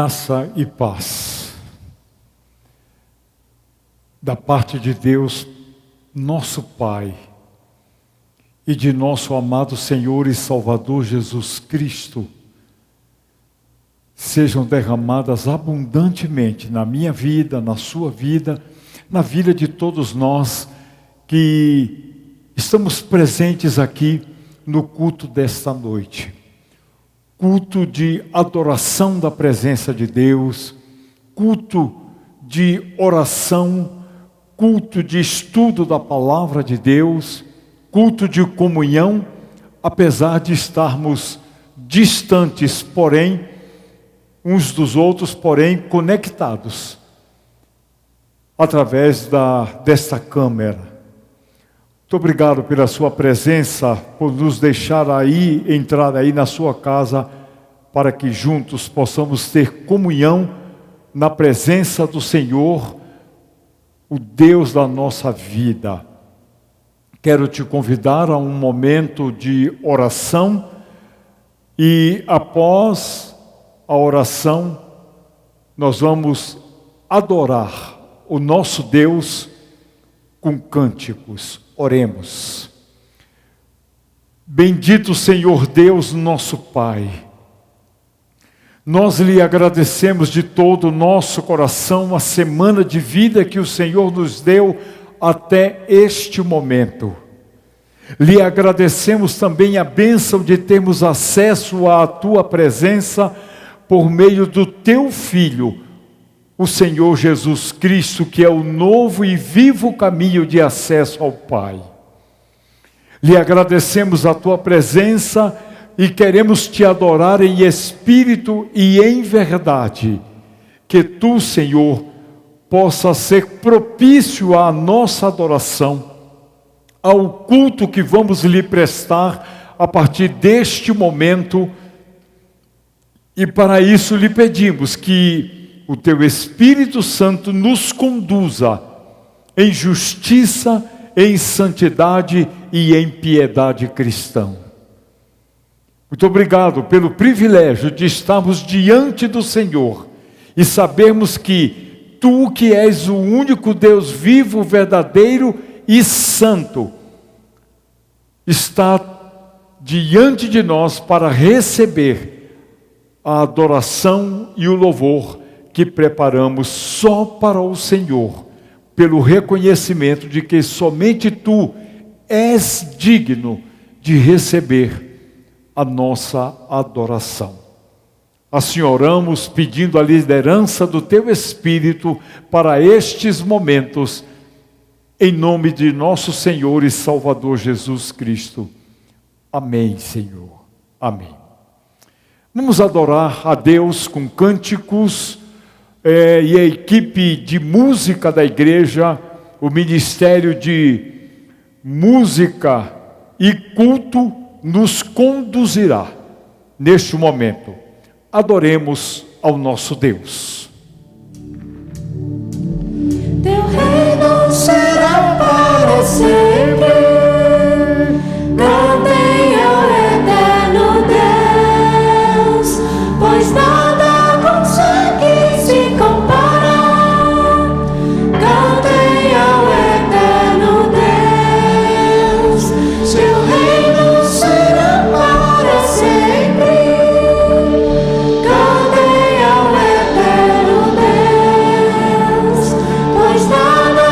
Graça e paz da parte de Deus, nosso Pai, e de nosso amado Senhor e Salvador Jesus Cristo, sejam derramadas abundantemente na minha vida, na sua vida, na vida de todos nós que estamos presentes aqui no culto desta noite. Culto de adoração da presença de Deus, culto de oração, culto de estudo da palavra de Deus, culto de comunhão, apesar de estarmos distantes, porém, uns dos outros, porém, conectados, através desta câmera. Muito obrigado pela sua presença, por nos deixar entrar aí na sua casa, para que juntos possamos ter comunhão na presença do Senhor, o Deus da nossa vida. Quero te convidar a um momento de oração e após a oração nós vamos adorar o nosso Deus com cânticos. Oremos. Bendito Senhor Deus, nosso Pai, nós lhe agradecemos de todo o nosso coração a semana de vida que o Senhor nos deu até este momento. Lhe agradecemos também a bênção de termos acesso à Tua presença por meio do Teu Filho, o Senhor Jesus Cristo, que é o novo e vivo caminho de acesso ao Pai. Lhe agradecemos a Tua presença e queremos Te adorar em espírito e em verdade. Que Tu, Senhor, possa ser propício à nossa adoração, ao culto que vamos lhe prestar a partir deste momento. E para isso lhe pedimos que o Teu Espírito Santo nos conduza em justiça, em santidade e em piedade cristã. Muito obrigado pelo privilégio de estarmos diante do Senhor e sabermos que Tu, que és o único Deus vivo, verdadeiro e santo, está diante de nós para receber a adoração e o louvor que preparamos só para o Senhor, pelo reconhecimento de que somente Tu és digno de receber a nossa adoração. Assim oramos pedindo a liderança do Teu Espírito para estes momentos, em nome de nosso Senhor e Salvador Jesus Cristo. Amém, Senhor. Amém. Vamos adorar a Deus com cânticos, e a equipe de música da igreja, o Ministério de Música e Culto, nos conduzirá neste momento. Adoremos ao nosso Deus. Teu reino será para sempre. Cantem ao eterno Deus, pois nada consegue se comparar. Cantem ao eterno Deus, seu reino será para sempre. Cantem ao eterno Deus, pois nada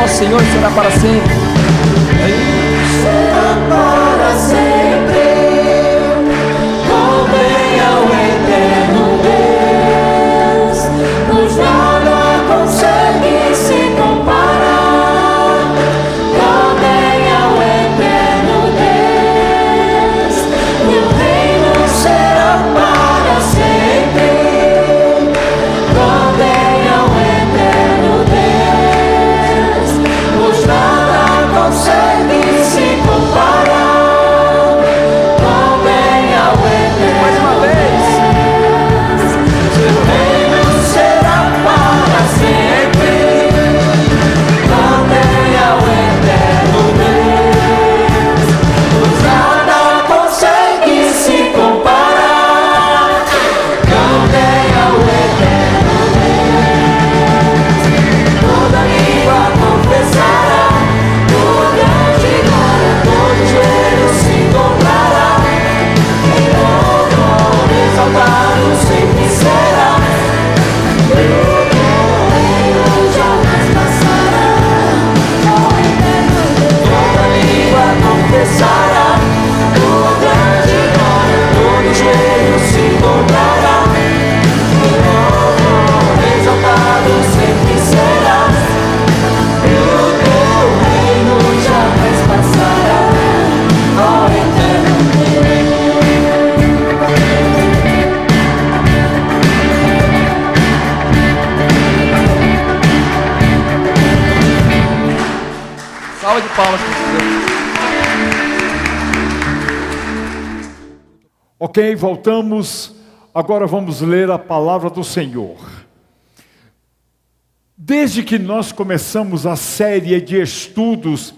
nosso Senhor será para sempre. Será para sempre. Convém ao eterno Deus, pois nada consegue se comparar. Convém ao eterno Deus, e o reino será para sempre. Convém ao eterno Deus, pois nada consegue se comparar. Convém ao eterno Mais uma vez. Seu reino será para sempre. Convém ao eterno Deus, pois nada consegue se comparar. Convém ao eterno Deus, toda língua confessará. Tua grande glória, todo joelho se dobrará. Em louvor exaltado sempre será. E o teu reino jamais passará. Ó eterno Deus, toda língua confessará. Tua grande glória, todo joelho se dobrará. Em louvor exaltado sempre será. E o teu reino jamais passará. Ó eterno Salva de palmas para Deus. Ok, voltamos. Agora vamos ler a palavra do Senhor. Desde que nós começamos a série de estudos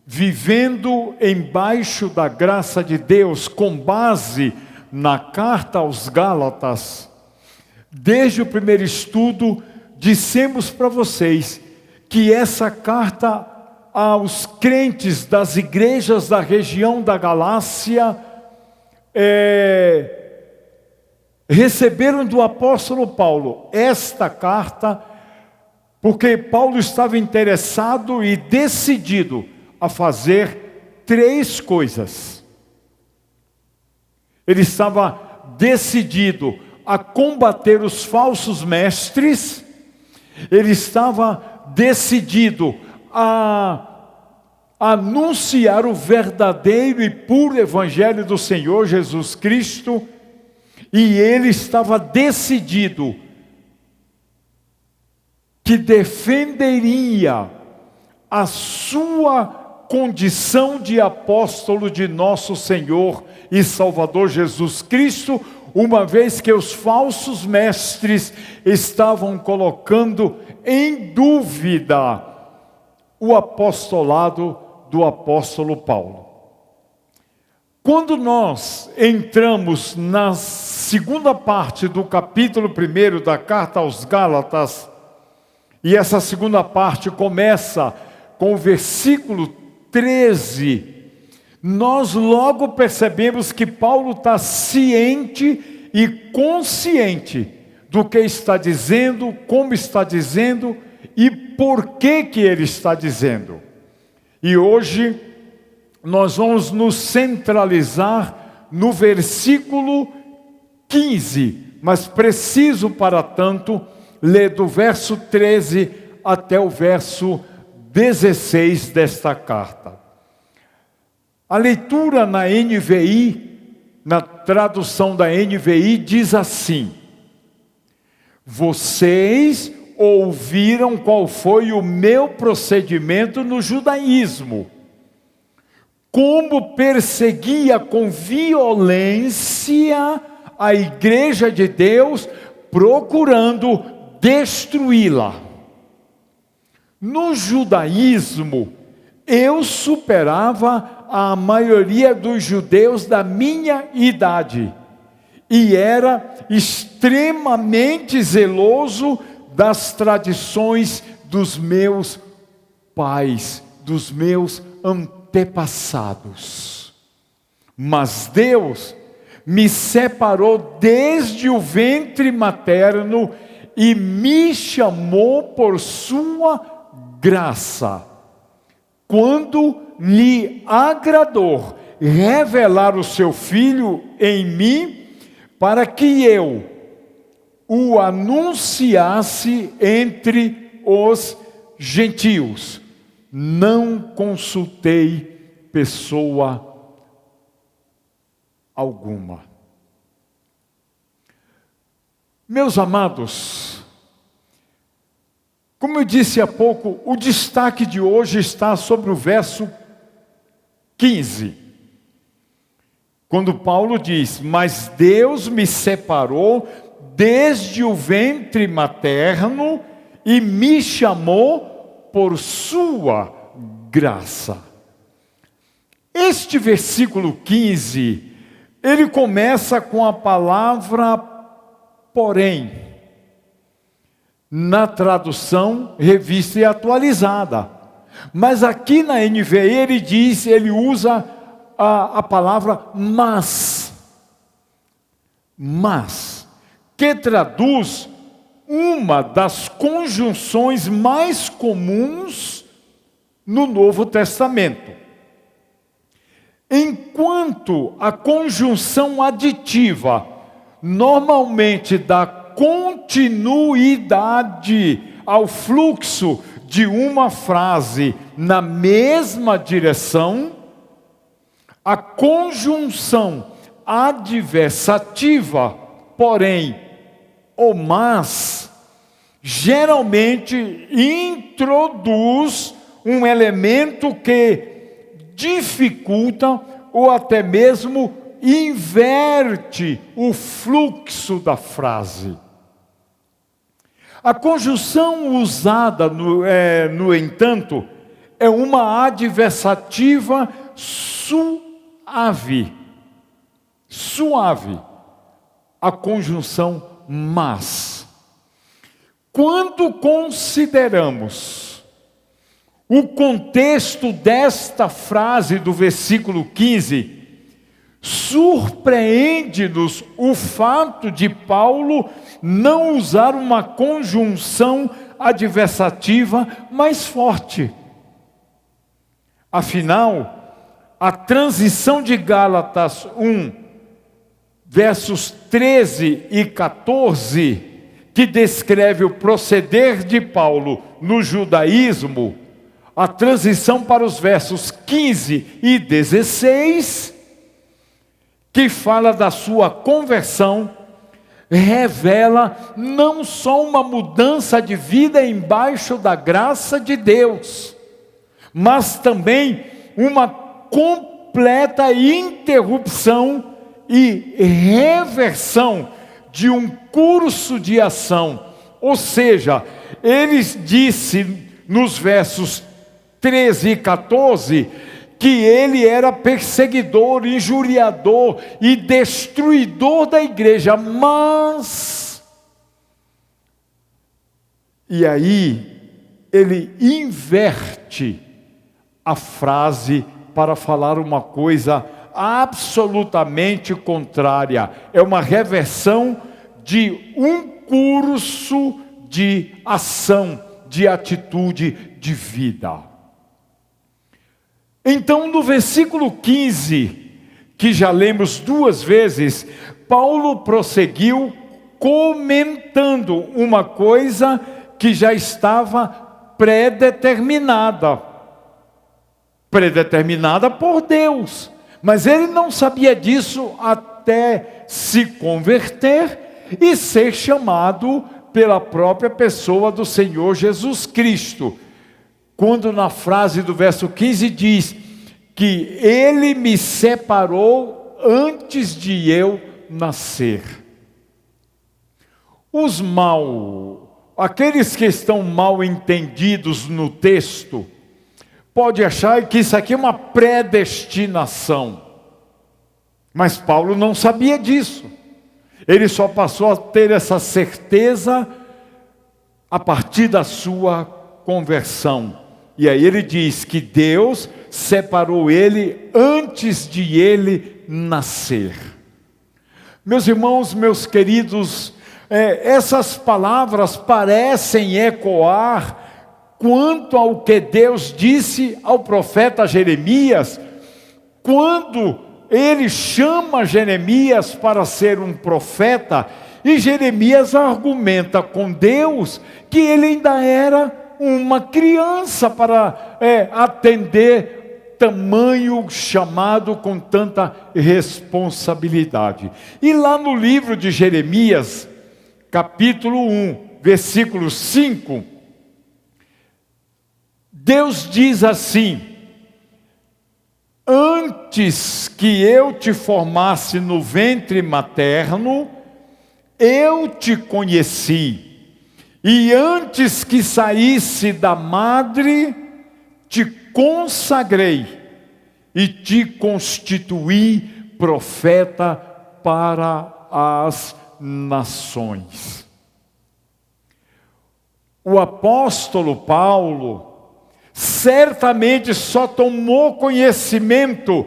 Vivendo embaixo da graça de Deus, com base na carta aos Gálatas, desde o primeiro estudo, dissemos para vocês que essa carta aos crentes das igrejas da região da Galácia receberam do apóstolo Paulo esta carta, porque Paulo estava interessado e decidido a fazer 3 coisas. Ele estava decidido a combater os falsos mestres, ele estava decidido a anunciar o verdadeiro e puro evangelho do Senhor Jesus Cristo, e ele estava decidido que defenderia a sua condição de apóstolo de nosso Senhor e Salvador Jesus Cristo, uma vez que os falsos mestres estavam colocando em dúvida o apostolado do apóstolo Paulo. Quando nós entramos na segunda parte do capítulo 1 da carta aos Gálatas, e essa segunda parte começa com o versículo 13, nós logo percebemos que Paulo está ciente e consciente do que está dizendo, como está dizendo e por que ele está dizendo. E hoje nós vamos nos centralizar no versículo 15, mas preciso, para tanto, ler do verso 13 até o verso 16 desta carta. A leitura na NVI, na tradução da NVI, diz assim: vocês ouviram qual foi o meu procedimento no judaísmo, como perseguia com violência a igreja de Deus, procurando destruí-la. No judaísmo, eu superava a maioria dos judeus da minha idade e era extremamente zeloso das tradições dos meus pais, dos meus antepassados. Mas Deus me separou desde o ventre materno e me chamou por sua graça, quando lhe agradou revelar o seu Filho em mim, para que eu o anunciasse entre os gentios. Não consultei pessoa alguma. Meus amados, como eu disse há pouco, o destaque de hoje está sobre o verso 15. Quando Paulo diz: mas Deus me separou desde o ventre materno e me chamou por sua graça. Este versículo 15, ele começa com a palavra porém, na tradução Revista e Atualizada. Mas aqui na NVI ele usa a palavra mas, que traduz uma das conjunções mais comuns no Novo Testamento. Enquanto a conjunção aditiva normalmente dá continuidade ao fluxo de uma frase na mesma direção, a conjunção adversativa, porém, ou mas, geralmente introduz um elemento que dificulta ou até mesmo inverte o fluxo da frase. A conjunção usada, no entanto, é uma adversativa suave. A conjunção mas. Quando consideramos o contexto desta frase do versículo 15, surpreende-nos o fato de Paulo não usar uma conjunção adversativa mais forte. Afinal, a transição de Gálatas 1, versos 13 e 14, que descreve o proceder de Paulo no judaísmo, a transição para os versos 15 e 16, que fala da sua conversão, revela não só uma mudança de vida embaixo da graça de Deus, mas também uma completa interrupção e reversão de um curso de ação. Ou seja, ele disse nos versos 13 e 14 que ele era perseguidor, injuriador e destruidor da igreja, mas... E aí, ele inverte a frase para falar uma coisa absolutamente contrária. É uma reversão de um curso de ação, de atitude de vida. Então, no versículo 15, que já lemos 2 vezes, Paulo prosseguiu comentando uma coisa que já estava predeterminada por Deus. Mas ele não sabia disso até se converter e ser chamado pela própria pessoa do Senhor Jesus Cristo. Quando na frase do verso 15 diz que ele me separou antes de eu nascer. Aqueles que estão mal entendidos no texto, pode achar que isso aqui é uma predestinação. Mas Paulo não sabia disso. Ele só passou a ter essa certeza a partir da sua conversão. E aí ele diz que Deus separou ele antes de ele nascer. Meus irmãos, meus queridos, essas palavras parecem ecoar quanto ao que Deus disse ao profeta Jeremias, quando ele chama Jeremias para ser um profeta, e Jeremias argumenta com Deus que ele ainda era uma criança para atender tamanho chamado com tanta responsabilidade. E lá no livro de Jeremias, capítulo 1, versículo 5, Deus diz assim: antes que eu te formasse no ventre materno, eu te conheci, e antes que saísse da madre, te consagrei, e te constituí profeta para as nações. O apóstolo Paulo certamente só tomou conhecimento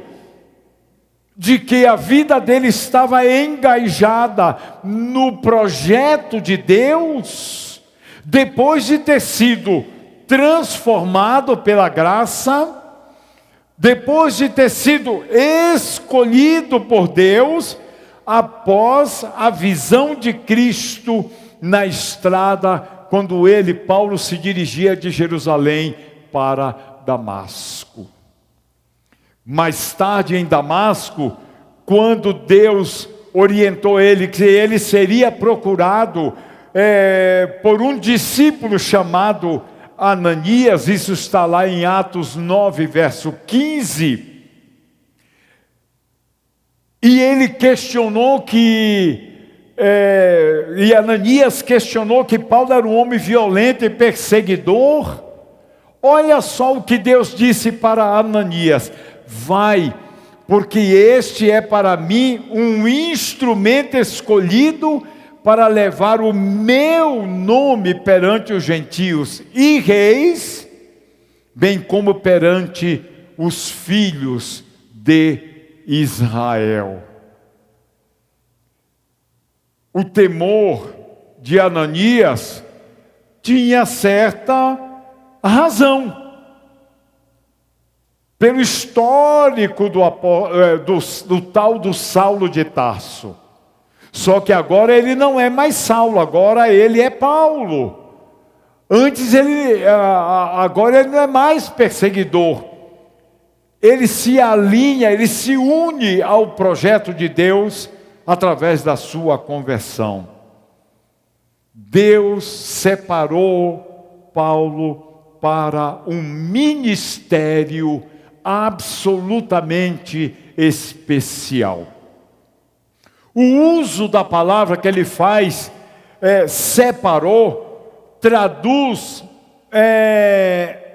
de que a vida dele estava engajada no projeto de Deus, depois de ter sido transformado pela graça, depois de ter sido escolhido por Deus, após a visão de Cristo na estrada, quando ele, Paulo, se dirigia de Jerusalém para Damasco. Mais tarde em Damasco, quando Deus orientou ele que ele seria procurado por um discípulo chamado Ananias, isso está lá em Atos 9, verso 15, e ele questionou e Ananias questionou que Paulo era um homem violento e perseguidor. Olha só o que Deus disse para Ananias: vai, porque este é para mim um instrumento escolhido para levar o meu nome perante os gentios e reis, bem como perante os filhos de Israel. O temor de Ananias tinha certa razão, pelo histórico do tal do Saulo de Tarso. Só que agora ele não é mais Saulo, agora ele é Paulo. Agora ele não é mais perseguidor. Ele se alinha, ele se une ao projeto de Deus através da sua conversão. Deus separou Paulo para um ministério absolutamente especial. O uso da palavra que ele faz, separou, traduz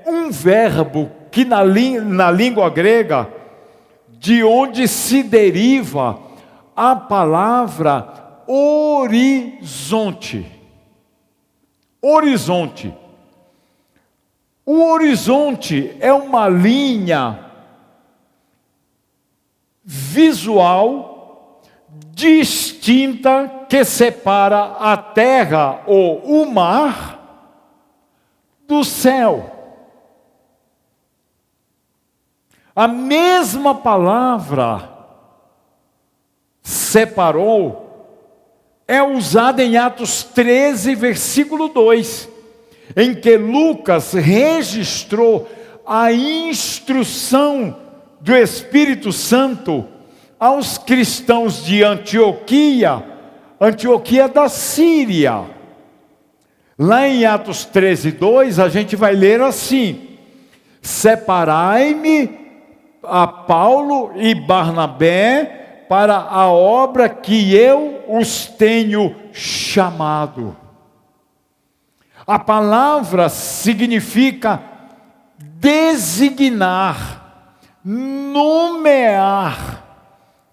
um verbo que na língua grega, de onde se deriva a palavra horizonte. Horizonte. O horizonte é uma linha visual distinta que separa a terra ou o mar do céu. A mesma palavra separou é usada em Atos 13, versículo 2, em que Lucas registrou a instrução do Espírito Santo aos cristãos de Antioquia da Síria. Lá em Atos 13, 2, a gente vai ler assim: separai-me a Paulo e Barnabé para a obra que eu os tenho chamado. A palavra significa designar, nomear.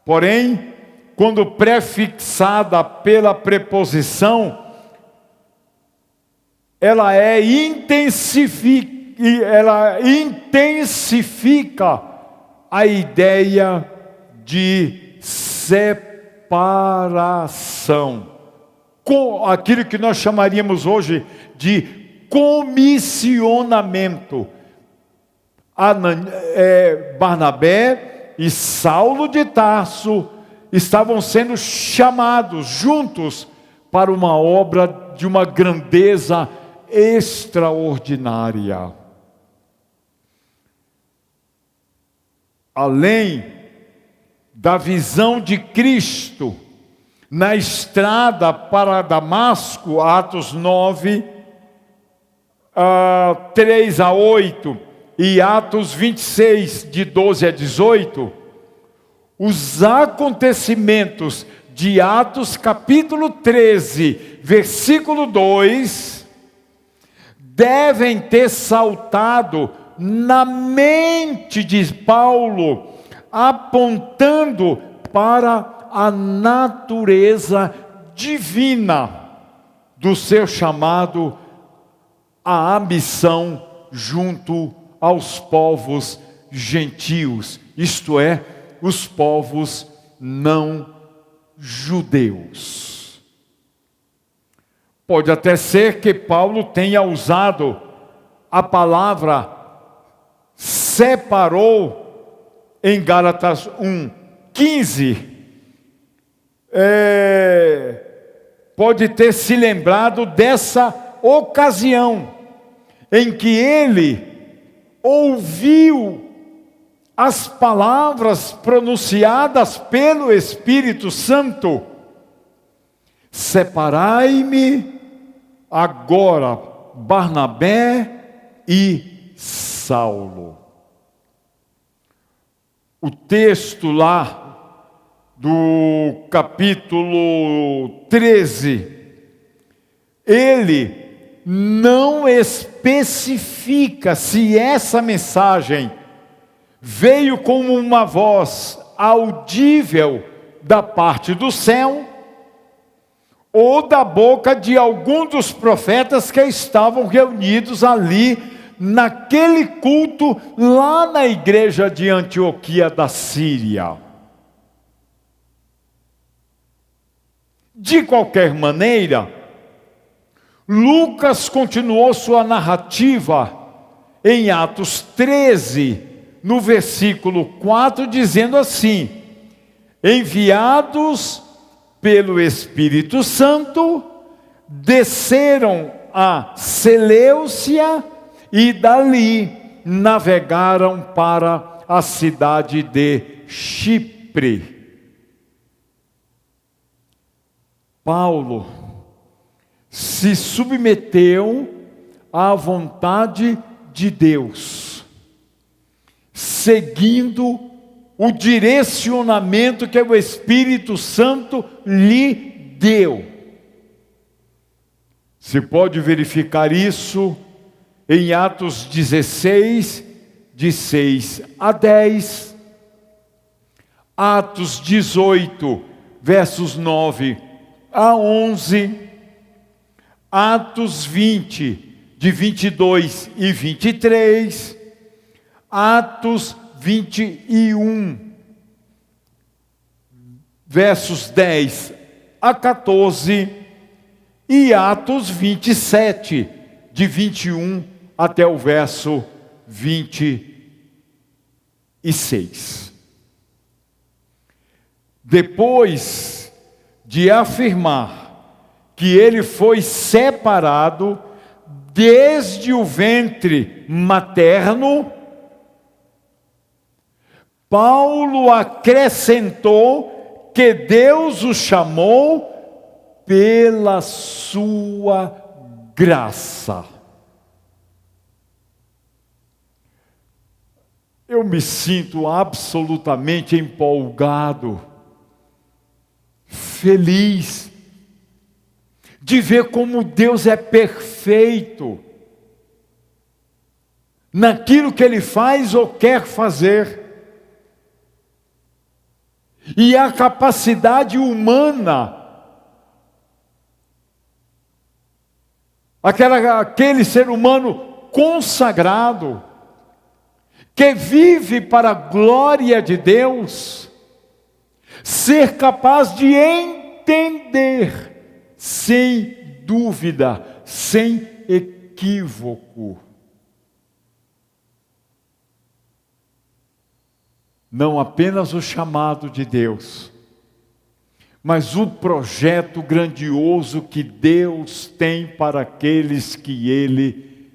Porém, quando prefixada pela preposição, ela intensifica a ideia de separação, com aquilo que nós chamaríamos hoje de comissionamento. Barnabé e Saulo de Tarso estavam sendo chamados juntos para uma obra de uma grandeza extraordinária. Além da visão de Cristo na estrada para Damasco, Atos 9, 3 a 8, e Atos 26, de 12 a 18, os acontecimentos de Atos capítulo 13, versículo 2, devem ter saltado na mente de Paulo, apontando para a natureza divina do seu chamado à missão junto aos povos gentios, isto é, os povos não judeus. Pode até ser que Paulo tenha usado a palavra separou em Gálatas 1:15. Pode ter se lembrado dessa ocasião em que ele ouviu as palavras pronunciadas pelo Espírito Santo: separai-me agora Barnabé e Saulo. O texto lá do capítulo 13, ele não especifica se essa mensagem veio como uma voz audível da parte do céu ou da boca de algum dos profetas que estavam reunidos ali naquele culto lá na igreja de Antioquia da Síria. De qualquer maneira, Lucas continuou sua narrativa em Atos 13, no versículo 4, dizendo assim: enviados pelo Espírito Santo, desceram a Seleucia e dali navegaram para a cidade de Chipre. Paulo se submeteu à vontade de Deus, seguindo o direcionamento que o Espírito Santo lhe deu. Se pode verificar isso em Atos 16, de 6 a 10, Atos 18, versos 9 a 11, Atos 20, de 22 e 23, Atos 21, versos 10 a 14, e Atos 27, de 21 até o verso 26. Depois de afirmar que ele foi separado desde o ventre materno, Paulo acrescentou que Deus o chamou pela sua graça. Eu me sinto absolutamente empolgado, feliz, de ver como Deus é perfeito naquilo que Ele faz ou quer fazer. E a capacidade humana, aquele ser humano consagrado, que vive para a glória de Deus, ser capaz de entender, sem dúvida, sem equívoco, equívoco. Não apenas o chamado de Deus, mas o projeto grandioso que Deus tem para aqueles que Ele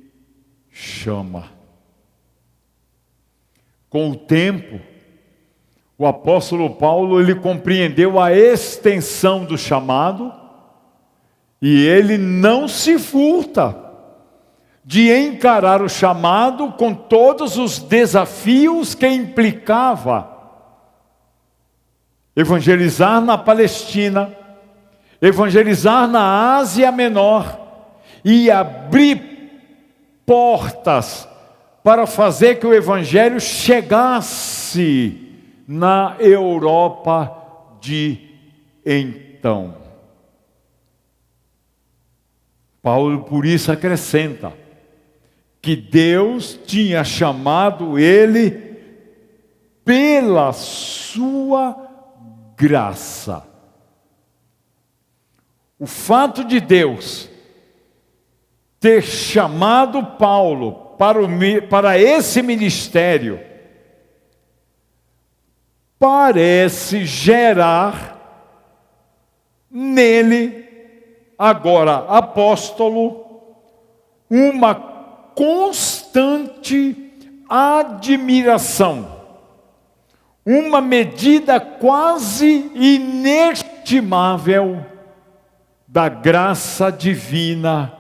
chama. Com o tempo, o apóstolo Paulo, ele compreendeu a extensão do chamado e ele não se furta de encarar o chamado com todos os desafios que implicava. Evangelizar na Palestina, evangelizar na Ásia Menor e abrir portas para fazer que o Evangelho chegasse na Europa de então. Paulo, por isso, acrescenta que Deus tinha chamado ele pela sua graça. O fato de Deus ter chamado Paulo para esse ministério parece gerar nele, agora apóstolo, uma constante admiração, uma medida quase inestimável da graça divina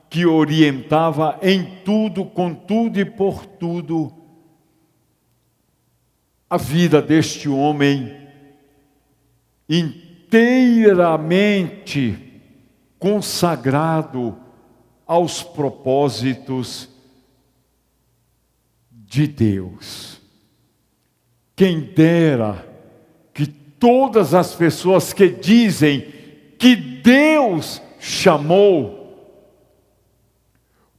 que orientava em tudo, com tudo e por tudo a vida deste homem inteiramente consagrado aos propósitos de Deus. Quem dera que todas as pessoas que dizem que Deus chamou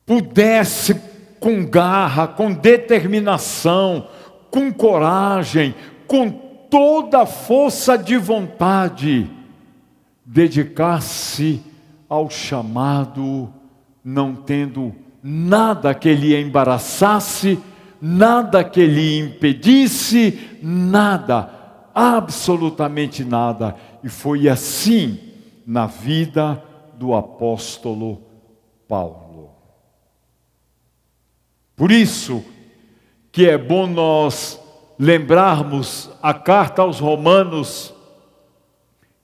pudesse com garra, com determinação, com coragem, com toda a força de vontade, dedicar-se ao chamado, não tendo nada que lhe embaraçasse, nada que lhe impedisse, nada, absolutamente nada. E foi assim na vida do apóstolo Paulo. Por isso que é bom nós lembrarmos a carta aos Romanos,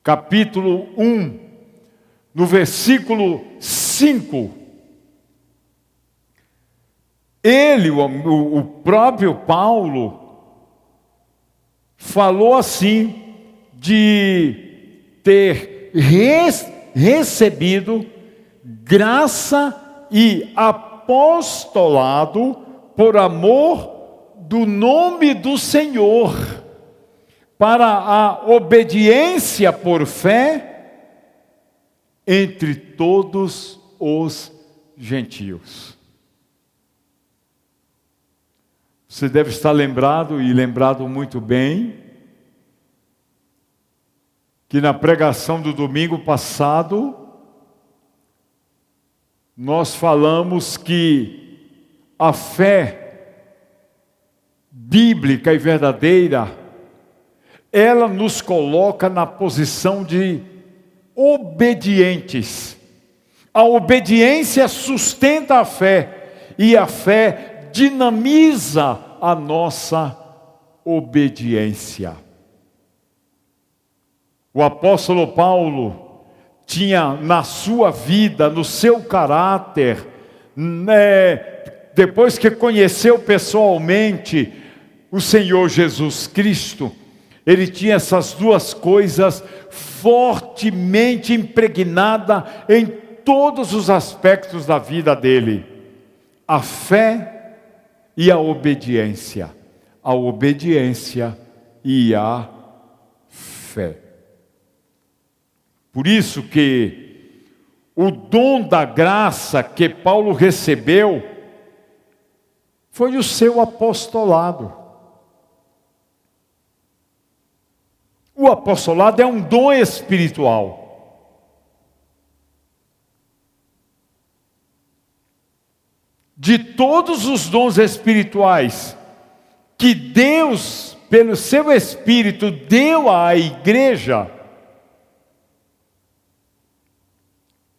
capítulo 1, no versículo 5. Ele, o próprio Paulo, falou assim, de ter recebido graça e apostolado por amor do nome do Senhor, para a obediência por fé entre todos os gentios. Você deve estar lembrado, e lembrado muito bem, que na pregação do domingo passado, nós falamos que a fé bíblica e verdadeira, ela nos coloca na posição de obedientes. A obediência sustenta a fé, e a fé dinamiza a nossa obediência. O apóstolo Paulo tinha na sua vida, no seu caráter, depois que conheceu pessoalmente o Senhor Jesus Cristo, ele tinha essas duas coisas fortemente impregnadas em todos os aspectos da vida dele: a fé e a obediência. A obediência e a fé. Por isso que o dom da graça que Paulo recebeu foi o seu apostolado. O apostolado é um dom espiritual. de todos os dons espirituais que Deus, pelo seu Espírito, deu à igreja,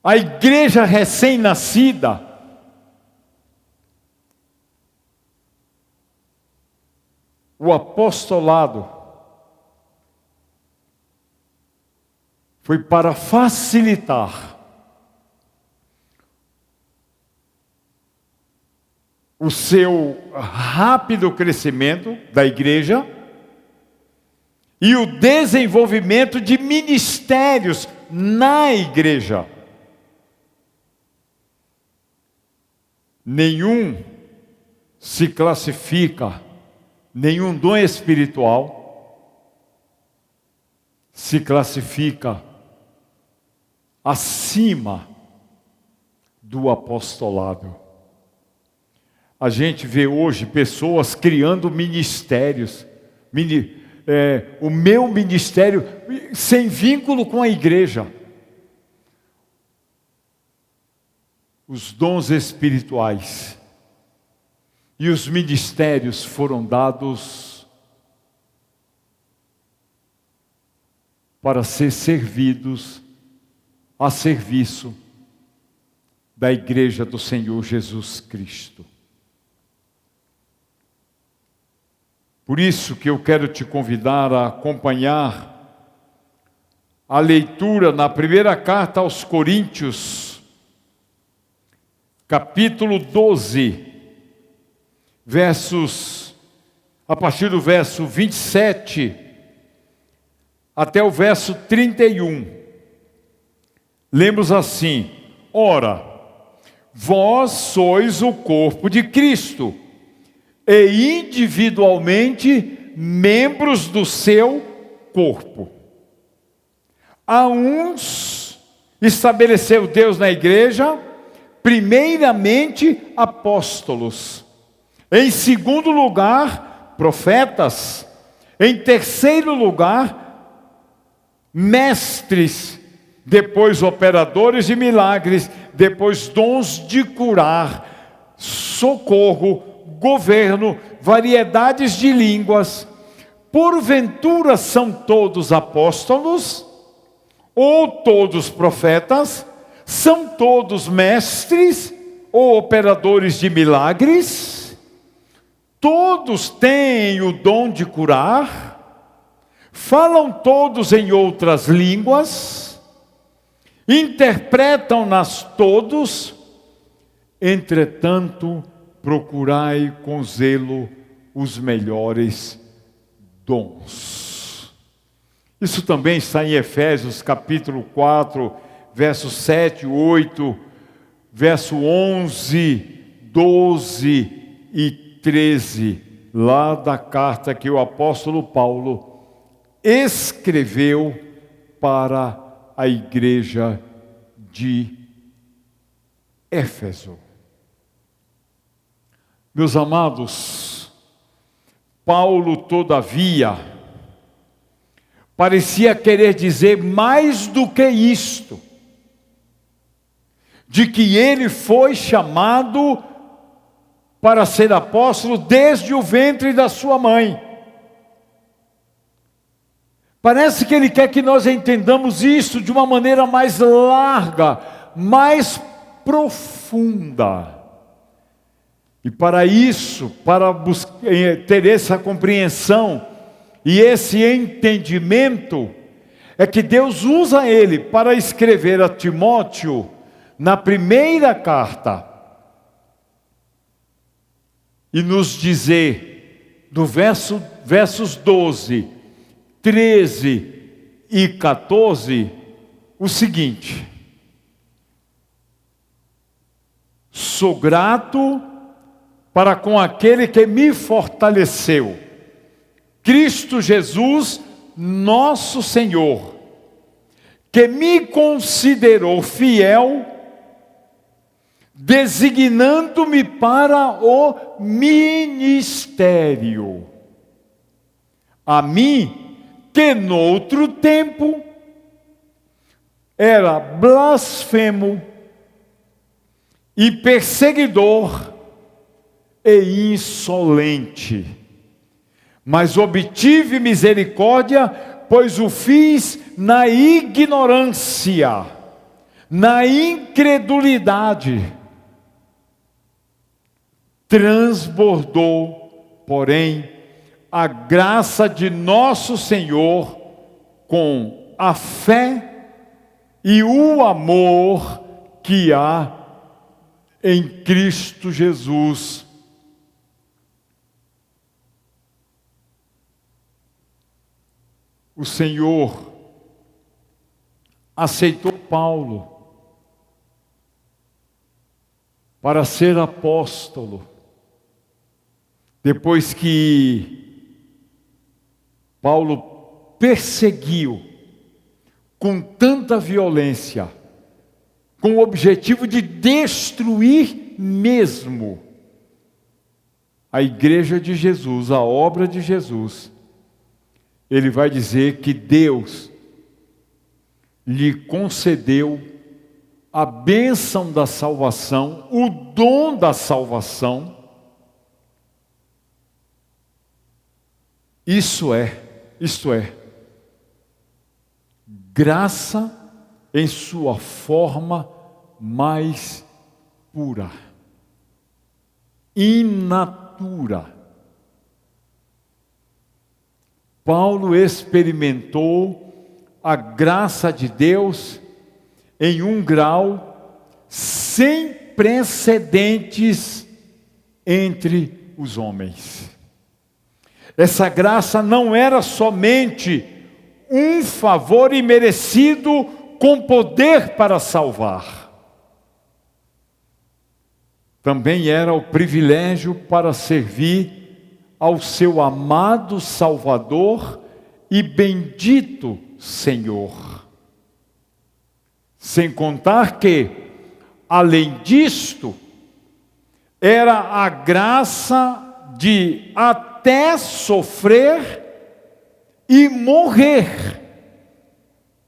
a igreja recém-nascida, o apostolado foi para facilitar o seu rápido crescimento da igreja e o desenvolvimento de ministérios na igreja. Nenhum se classifica, nenhum dom espiritual se classifica acima do apostolado. A gente vê hoje pessoas criando ministérios, o meu ministério, sem vínculo com a igreja. Os dons espirituais e os ministérios foram dados para ser servidos a serviço da igreja do Senhor Jesus Cristo. Por isso que eu quero te convidar a acompanhar a leitura na primeira carta aos Coríntios, capítulo 12, a partir do verso 27 até o verso 31. Lemos assim: Ora, vós sois o corpo de Cristo, e individualmente membros do seu corpo. A uns estabeleceu Deus na igreja, primeiramente apóstolos, em segundo lugar profetas, em terceiro lugar mestres, depois operadores de milagres, depois dons de curar, socorro, governo, variedades de línguas. Porventura são todos apóstolos? Ou todos profetas? São todos mestres? Ou operadores de milagres? Todos têm o dom de curar? Falam todos em outras línguas? Interpretam-nas todos? Entretanto, procurai com zelo os melhores dons. Isso também está em Efésios capítulo 4, versos 7, 8, verso 11, 12 e 13, lá da carta que o apóstolo Paulo escreveu para a igreja de Éfeso. Meus amados, Paulo, todavia, parecia querer dizer mais do que isto, de que ele foi chamado para ser apóstolo desde o ventre da sua mãe. Parece que ele quer que nós entendamos isso de uma maneira mais larga, mais profunda. E para isso, para ter essa compreensão e esse entendimento, é que Deus usa ele para escrever a Timóteo, na primeira carta, e nos dizer, do versos 12, 13 e 14, o seguinte: sou grato para com aquele que me fortaleceu, Cristo Jesus, nosso Senhor, que me considerou fiel, designando-me para o ministério. A mim, que noutro tempo era blasfemo e perseguidor e insolente. Mas obtive misericórdia, pois o fiz na ignorância, na incredulidade. Transbordou, porém, a graça de nosso Senhor com a fé e o amor que há em Cristo Jesus. O Senhor aceitou Paulo para ser apóstolo, depois que Paulo perseguiu com tanta violência, com o objetivo de destruir mesmo a igreja de Jesus, a obra de Jesus. Ele vai dizer que Deus lhe concedeu a bênção da salvação, o dom da salvação. Isto é, graça em sua forma mais pura, in natura. Paulo experimentou a graça de Deus em um grau sem precedentes entre os homens. Essa graça não era somente um favor imerecido com poder para salvar. Também era o privilégio para servir ao seu amado Salvador e bendito Senhor. Sem contar que, além disto, era a graça de até sofrer e morrer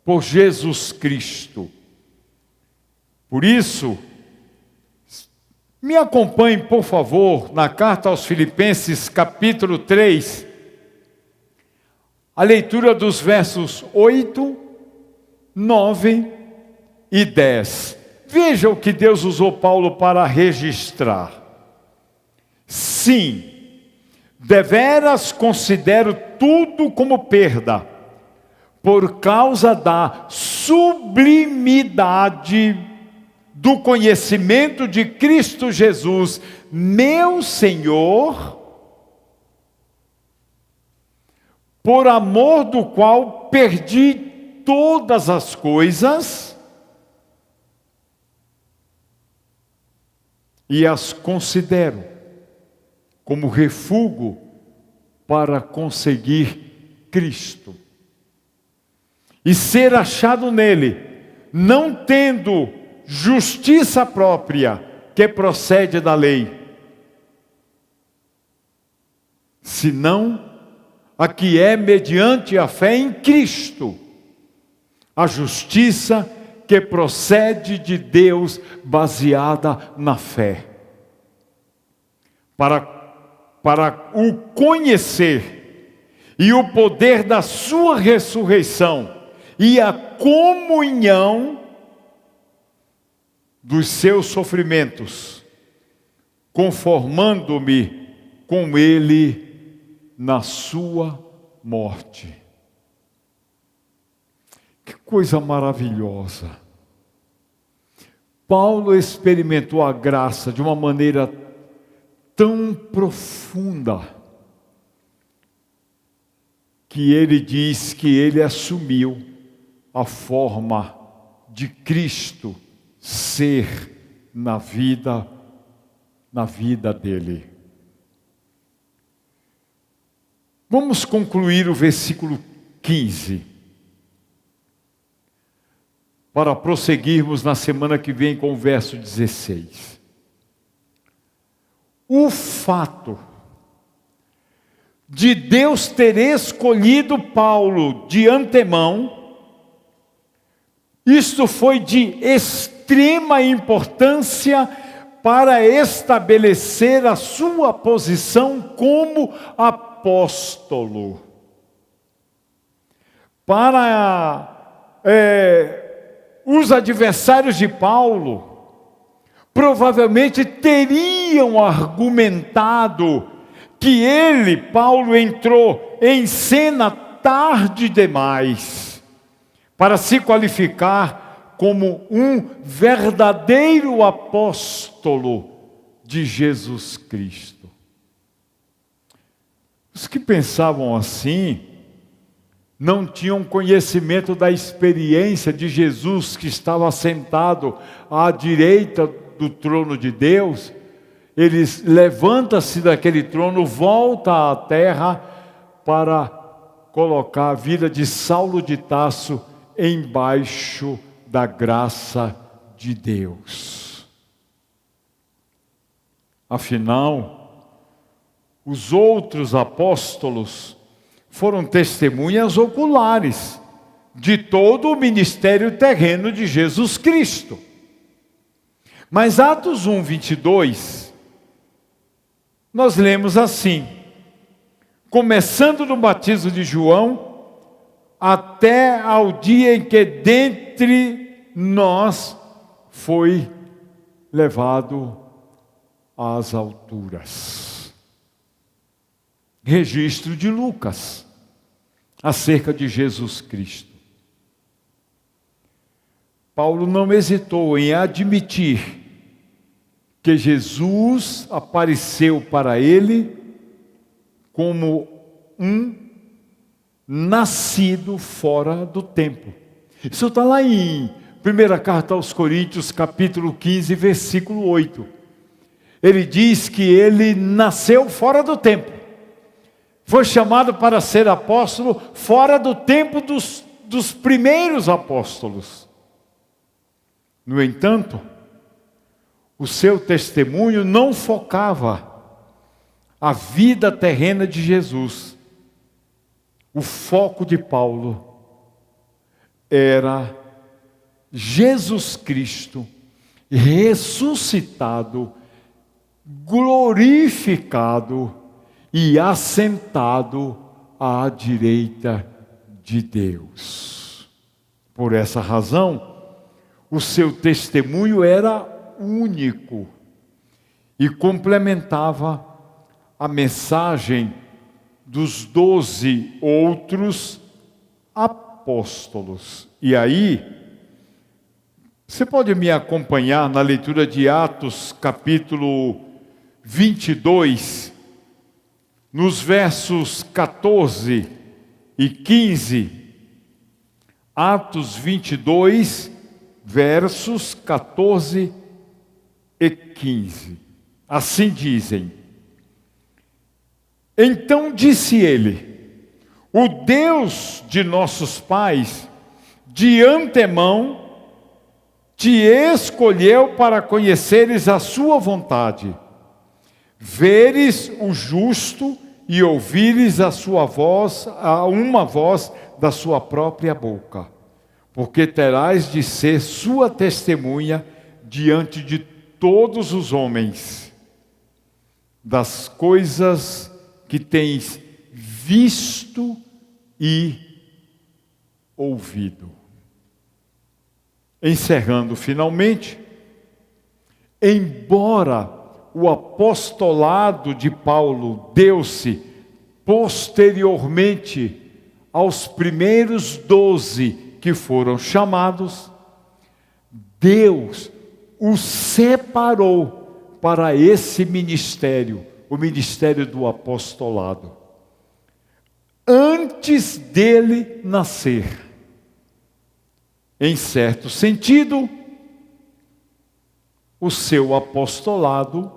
por Jesus Cristo. Por isso, me acompanhe, por favor, na carta aos Filipenses, capítulo 3, a leitura dos versos 8, 9 e 10. Veja o que Deus usou Paulo para registrar. Sim, deveras considero tudo como perda, por causa da sublimidade do conhecimento de Cristo Jesus, meu Senhor, por amor do qual perdi todas as coisas e as considero como refúgio para conseguir Cristo e ser achado nele, não tendo justiça própria que procede da lei, senão a que é mediante a fé em Cristo, a justiça que procede de Deus baseada na fé, para o conhecer e o poder da sua ressurreição e a comunhão dos seus sofrimentos, conformando-me com ele na sua morte. Que coisa maravilhosa! Paulo experimentou a graça de uma maneira tão profunda que ele diz que ele assumiu a forma de Cristo ser na vida dele. Vamos concluir o versículo 15, para prosseguirmos na semana que vem com o verso 16. O fato de Deus ter escolhido Paulo de antemão, isto foi de extrema importância para estabelecer a sua posição como apóstolo. Para os adversários de Paulo, provavelmente teriam argumentado que ele, Paulo, entrou em cena tarde demais para se qualificar como um verdadeiro apóstolo de Jesus Cristo. Os que pensavam assim não tinham conhecimento da experiência de Jesus, que estava sentado à direita do trono de Deus. Ele levanta-se daquele trono, volta à terra para colocar a vida de Saulo de Tarso embaixo da graça de Deus. Afinal, os outros apóstolos foram testemunhas oculares de todo o ministério terreno de Jesus Cristo. Mas Atos 1, 22, nós lemos assim: começando no batismo de João, até ao dia em que dentre nós foi levado às alturas. Registro de Lucas acerca de Jesus Cristo. Paulo não hesitou em admitir que Jesus apareceu para ele como um nascido fora do tempo. Isso está lá em 1 Carta aos Coríntios, capítulo 15, versículo 8. Ele diz que ele nasceu fora do tempo. Foi chamado para ser apóstolo fora do tempo dos primeiros apóstolos. No entanto, o seu testemunho não focava a vida terrena de Jesus. O foco de Paulo era Jesus Cristo ressuscitado, glorificado e assentado à direita de Deus. Por essa razão, o seu testemunho era único e complementava a mensagem dos 12 outros apóstolos. E aí, você pode me acompanhar na leitura de Atos, capítulo 22, nos versos 14 e 15. Atos 22, versos 14 e 15. Assim dizem: então disse ele: o Deus de nossos pais, de antemão, te escolheu para conheceres a sua vontade, veres o justo e ouvires a sua voz, a uma voz da sua própria boca, porque terás de ser sua testemunha diante de todos os homens, das coisas que tens visto e ouvido. Encerrando finalmente, embora o apostolado de Paulo deu-se posteriormente aos primeiros 12 que foram chamados, Deus o separou para esse ministério, o ministério do apostolado, antes dele nascer. Em certo sentido, o seu apostolado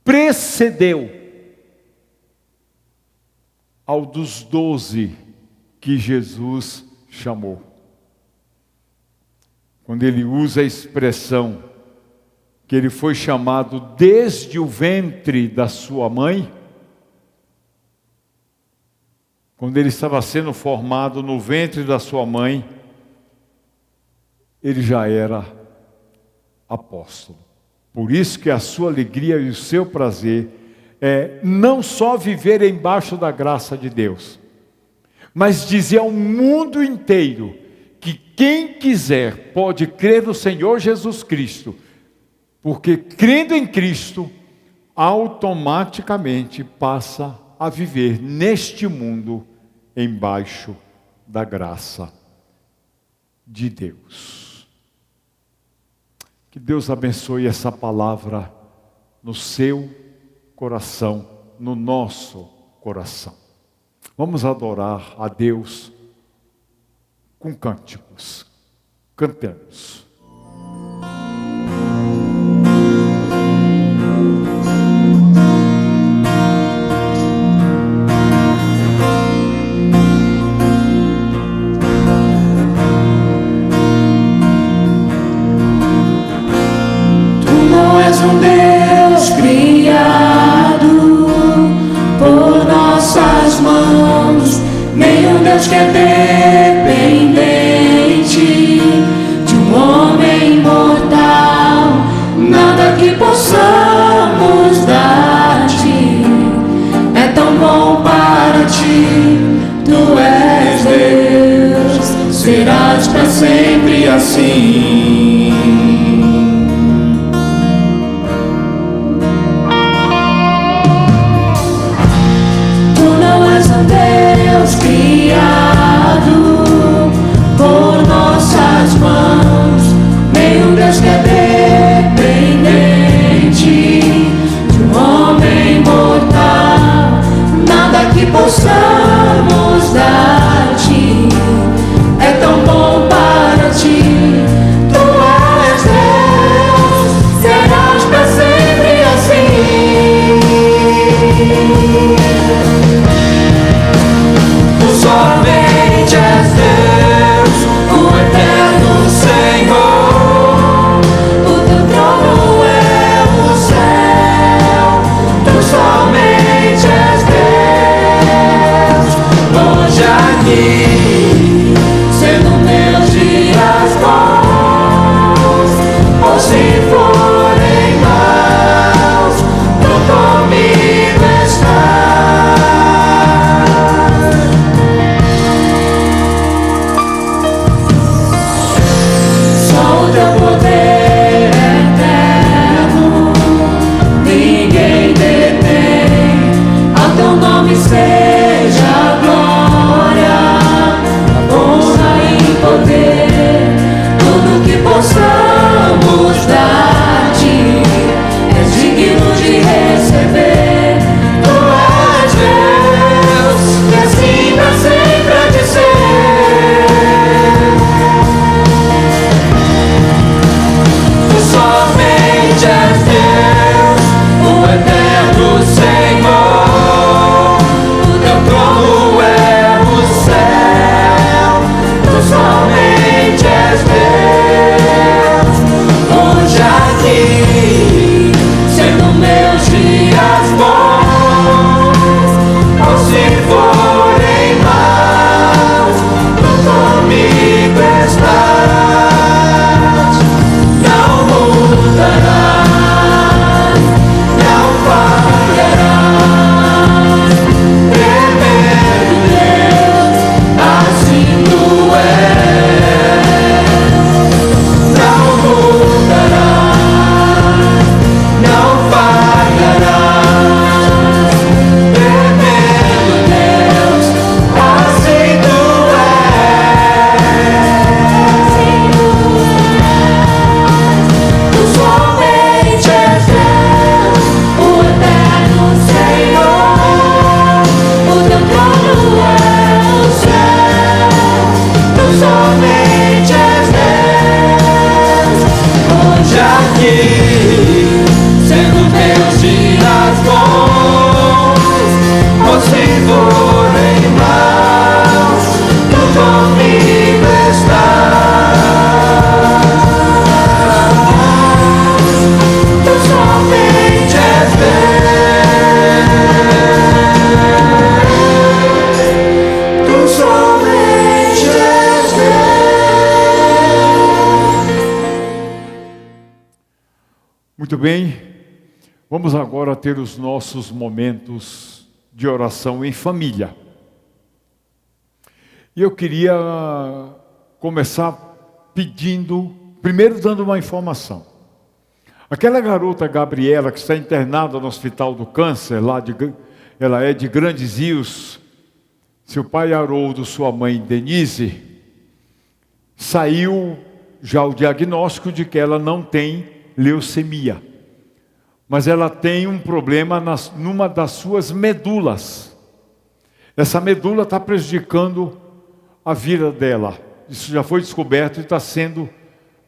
precedeu ao dos 12 que Jesus chamou. Quando ele usa a expressão que ele foi chamado desde o ventre da sua mãe, quando ele estava sendo formado no ventre da sua mãe, ele já era apóstolo. Por isso que a sua alegria e o seu prazer é não só viver embaixo da graça de Deus, mas dizer ao mundo inteiro que quem quiser pode crer no Senhor Jesus Cristo, porque crendo em Cristo, automaticamente passa a viver neste mundo embaixo da graça de Deus. Que Deus abençoe essa palavra no seu coração, no nosso coração. Vamos adorar a Deus com cânticos. Cantemos. Um Deus criado por nossas mãos, nem um Deus que é dependente de um homem mortal. Nada que possamos dar-te é tão bom para ti. Tu és Deus, serás para sempre assim. Deus criado por nossas mãos, nem um Deus que é dependente de um homem mortal. Nada que possamos dar-te é tão bom para ti. Tu és Deus, serás para sempre assim. Somente és Deus, o eterno Senhor. O teu trono é o céu. Tu somente és Deus. Hoje aqui, sendo meus dias bons, ou se forem maus, tu comigo estás. Teu poder eterno, ninguém detém. Ao teu nome seja a glória, a honra e poder. Tudo que possamos dar-te és digno de receber. Tu és Deus, e assim pra sempre há de ser. Somente és Deus, o eterno Senhor. O teu trono é o céu. Tu somente és Deus. Hoje aqui, sendo meus dias bons, ou se forem maus, tu comigo estás. Não mudarás, não falharás. Tremendo Deus, assim tu és. Não mudarás, não falharás. Tremendo Deus, assim tu és. Somente és Deus, o eterno Senhor. O teu trono é o céu. Tu somente és Deus. Hoje aqui, sendo teus dias bons, ou se forem maus, tu comigo estás. Tu somente és Deus. Tu somente és Deus. Muito bem? Vamos agora ter os nossos momentos de oração em família. E eu queria começar primeiro dando uma informação. Aquela garota Gabriela que está internada no Hospital do Câncer, ela é de Grandes Rios, seu pai Haroldo, sua mãe Denise, saiu já o diagnóstico de que ela não tem leucemia, mas ela tem um problema numa das suas medulas. Essa medula está prejudicando a vida dela. Isso já foi descoberto e está sendo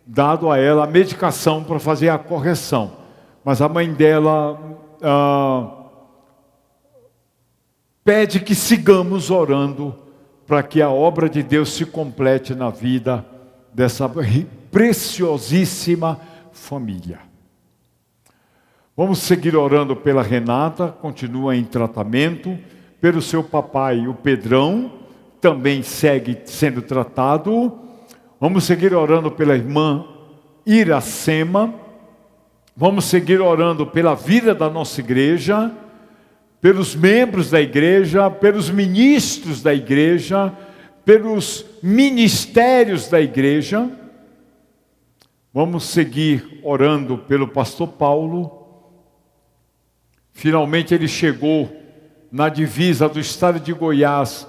dado a ela a medicação para fazer a correção. Mas a mãe dela pede que sigamos orando para que a obra de Deus se complete na vida dessa preciosíssima família. Vamos seguir orando pela Renata, continua em tratamento, pelo seu papai, o Pedrão, também segue sendo tratado. Vamos seguir orando pela irmã Iracema. Vamos seguir orando pela vida da nossa igreja, pelos membros da igreja, pelos ministros da igreja, pelos ministérios da igreja. Vamos seguir orando pelo pastor Paulo. Finalmente ele chegou na divisa do estado de Goiás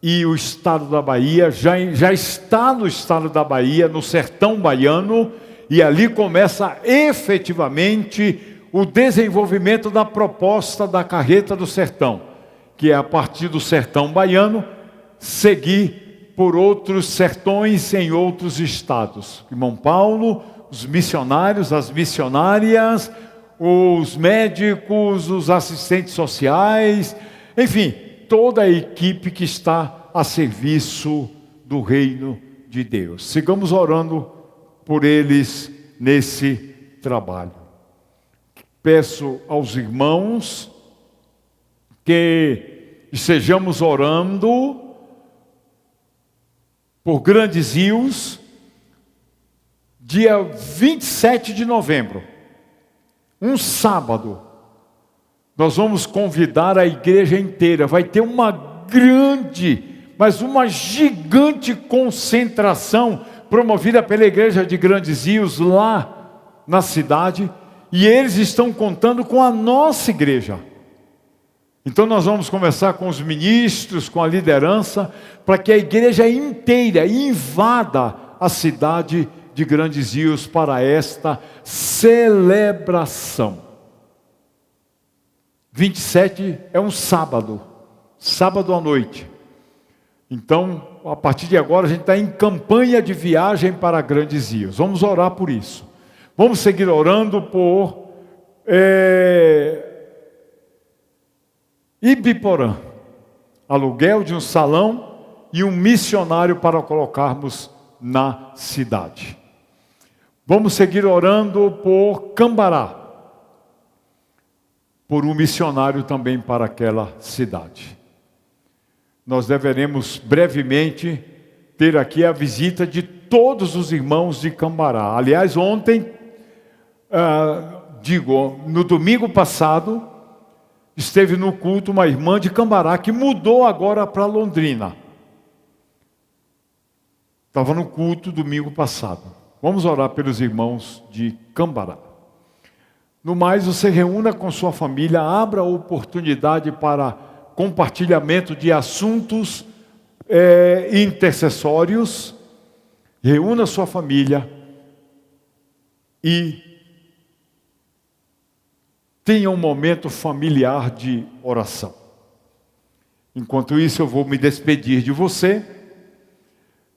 e o estado da Bahia, já está no estado da Bahia, no sertão baiano, e ali começa efetivamente o desenvolvimento da proposta da Carreta do Sertão, que é a partir do sertão baiano, seguir por outros sertões em outros estados. Irmão Paulo, os missionários, as missionárias, os médicos, os assistentes sociais, enfim, toda a equipe que está a serviço do reino de Deus. Sigamos orando por eles nesse trabalho. Peço aos irmãos que estejamos orando por Grandes Rios, dia 27 de novembro, um sábado. Nós vamos convidar a igreja inteira. Vai ter uma grande, mas uma gigante concentração promovida pela igreja de Grandes Rios lá na cidade. E eles estão contando com a nossa igreja. Então nós vamos começar com os ministros, com a liderança, para que a igreja inteira invada a cidade de Grandes Rios para esta celebração. 27 é um sábado à noite. Então, a partir de agora, a gente está em campanha de viagem para Grandes Rios. Vamos orar por isso. Vamos seguir orando por Ibiporã, aluguel de um salão e um missionário para colocarmos na cidade. Vamos seguir orando por Cambará, por um missionário também para aquela cidade. Nós deveremos brevemente ter aqui a visita de todos os irmãos de Cambará. Aliás, ontem, no domingo passado, esteve no culto uma irmã de Cambará que mudou agora para Londrina. Estava no culto domingo passado. Vamos orar pelos irmãos de Cambará. No mais, você reúna com sua família, abra a oportunidade para compartilhamento de assuntos intercessórios. Reúna sua família e tenha um momento familiar de oração. Enquanto isso, eu vou me despedir de você,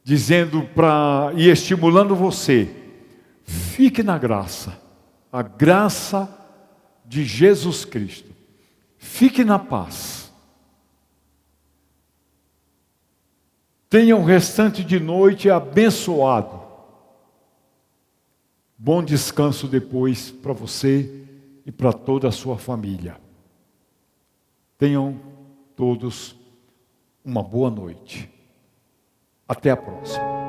dizendo e estimulando você, fique na graça, a graça de Jesus Cristo. Fique na paz. Tenha um restante de noite abençoado. Bom descanso depois para você e para toda a sua família. Tenham todos uma boa noite. Até a próxima.